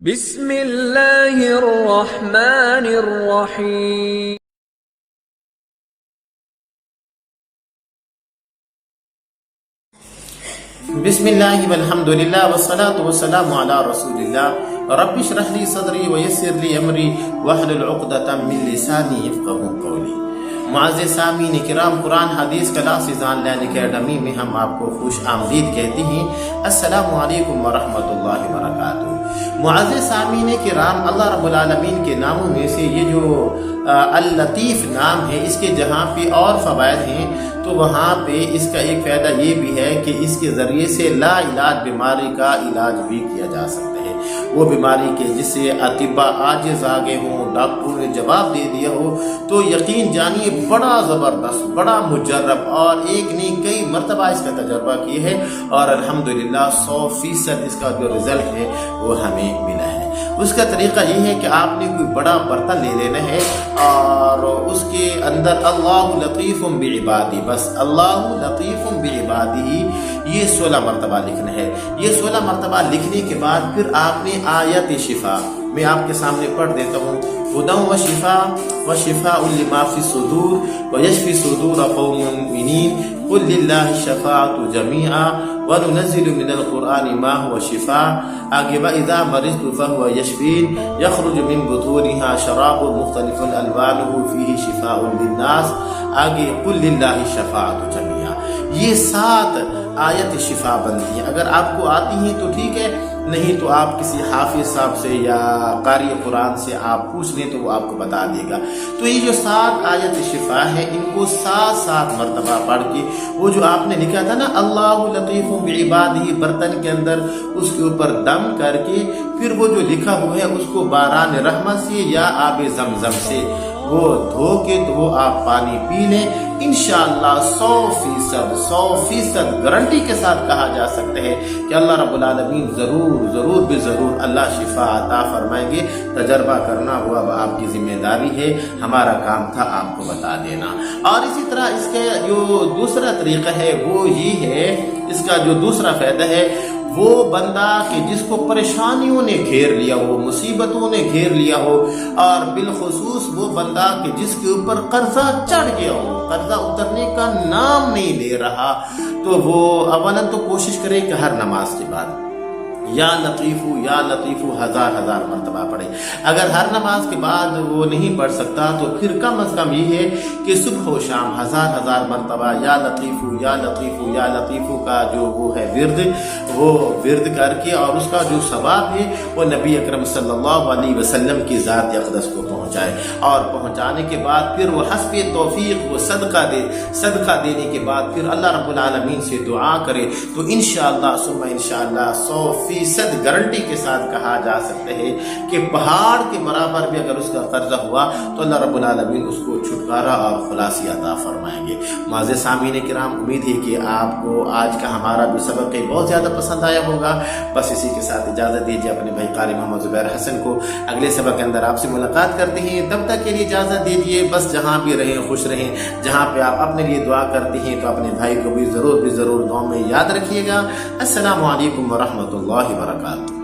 بسم اللہ الرحمن الرحیم۔ بسم اللہ والحمد للہ والصلاة والسلام علی رسول اللہ رب اشرح لی صدری ویسر لی امری واحلل عقدۃ من لسانی یفقہوا قولی۔ معزز سامعین کرام، قرآن حدیث کلاس زان لین اکیڈمی میں ہم آپ کو خوش آمدید کہتے ہیں۔ السلام علیکم ورحمۃ اللہ وبرکاتہ۔ معزز سامعین کرام، اللہ رب العالمین کے ناموں میں سے یہ جو اللطیف نام ہے، اس کے جہاں پہ اور فوائد ہیں تو وہاں پہ اس کا ایک فائدہ یہ بھی ہے کہ اس کے ذریعے سے لا علاج بیماری کا علاج بھی کیا جا سکتا ہے۔ وہ بیماری کے جس سے اطباء عاجز آگے ہوں، ڈاکٹروں نے جواب دے دیا ہو، تو یقین جانیے بڑا زبردست، بڑا مجرب اور ایک نہیں کئی مرتبہ اس کا تجربہ کیا ہے اور الحمدللہ 100% اس کا جو رزلٹ ہے وہ ہمیں ملا ہے۔ اس کا طریقہ یہ ہے کہ آپ نے کوئی بڑا برتن لے لینا ہے اور اس کے اندر اللہ لطیف بعبادی، بس اللہ لطیف بعبادی یہ 16 مرتبہ لکھنا ہے۔ یہ 16 مرتبہ لکھنے کے بعد پھر آپ نے آیت شفا میں آپ کے سامنے پڑھ دیتا ہوں، ہدی وشفاء لما فی الصدور ویشفی صدور قوم مؤمنین قل للہ الشفاعۃ جمیعا وننزل من القرآن ما هو شفاء، آگے وَإِذَا مَرِضْتُ فَهُوَ يَشْفِينِ يَخْرُجُ مِن بُطُونِهَا شَرَابٌ مُخْتَلِفٌ أَلْوَانُهُ فِيهِ شِفَاءٌ لِلنَّاسِ، آگے قل للہ الشفاعۃ جمیعا۔ یہ 7 آیت شفا بنتی ہیں۔ اگر آپ کو آتی ہیں تو ٹھیک ہے، نہیں تو آپ کسی حافظ صاحب سے یا قاری قرآن سے آپ پوچھ لیں تو وہ آپ کو بتا دے گا۔ تو یہ جو 7 آیت شفا ہے، ان کو 7 مرتبہ پڑھ کے وہ جو آپ نے لکھا تھا نا اللہ لطیف بعبادہ، برتن کے اندر اس کے اوپر دم کر کے پھر وہ جو لکھا ہوا ہے اس کو باران رحمت سے یا آب زمزم سے وہ دھو کے تو وہ آپ پانی پی لیں، انشاءاللہ 100% گارنٹی کے ساتھ کہا جا سکتا ہے کہ اللہ رب العالمین ضرور بے ضرور اللہ شفا عطا فرمائیں گے۔ تجربہ کرنا وہ اب آپ کی ذمہ داری ہے، ہمارا کام تھا آپ کو بتا دینا۔ اور اسی طرح اس کا جو دوسرا طریقہ ہے وہ یہ ہے، اس کا جو دوسرا فائدہ ہے وہ بندہ کہ جس کو پریشانیوں نے گھیر لیا ہو، مصیبتوں نے گھیر لیا ہو، اور بالخصوص وہ بندہ کہ جس کے اوپر قرضہ چڑھ گیا ہو، قرضہ اترنے کا نام نہیں لے رہا، تو وہ اولاً تو کوشش کرے کہ ہر نماز کے بعد یا لطیفو 1000 مرتبہ پڑھے۔ اگر ہر نماز کے بعد وہ نہیں پڑھ سکتا تو پھر کم از کم یہ ہے کہ صبح و شام 1000 مرتبہ یا لطیفو کا جو وہ ہے ورد کر کے، اور اس کا جو ثواب ہے وہ نبی اکرم صلی اللہ علیہ وسلم کی ذات اقدس کو پہنچائے، اور پہنچانے کے بعد پھر وہ حسب توفیق وہ صدقہ دینے کے بعد پھر اللہ رب العالمین سے دعا کرے، تو انشاءاللہ ثم انشاءاللہ 100% گارنٹی کے ساتھ کہا جا سکتا ہے کہ پہاڑ کے برابر بھی اگر اس کا قرضہ ہوا تو اللہ رب العالمین اس کو چھٹکارا اور خلاصی عطا فرمائیں گے۔ معزز سامعین کرام، امید ہے کہ آپ کو آج کا ہمارا جو سبق ہے بہت زیادہ پسند آیا ہوگا۔ بس اسی کے ساتھ اجازت دیجیے اپنے بھائی قاری محمد زبیر حسن کو، اگلے سبق کے اندر آپ سے ملاقات کرتے ہیں، تب تک کے لیے اجازت دیجیے۔ بس جہاں بھی رہیں خوش رہیں، جہاں پہ آپ اپنے لیے دعا کرتے ہیں تو اپنے بھائی کو بھی ضرور دعا میں یاد رکھیے گا۔ السلام علیکم ورحمۃ اللہ وبرکاتہ۔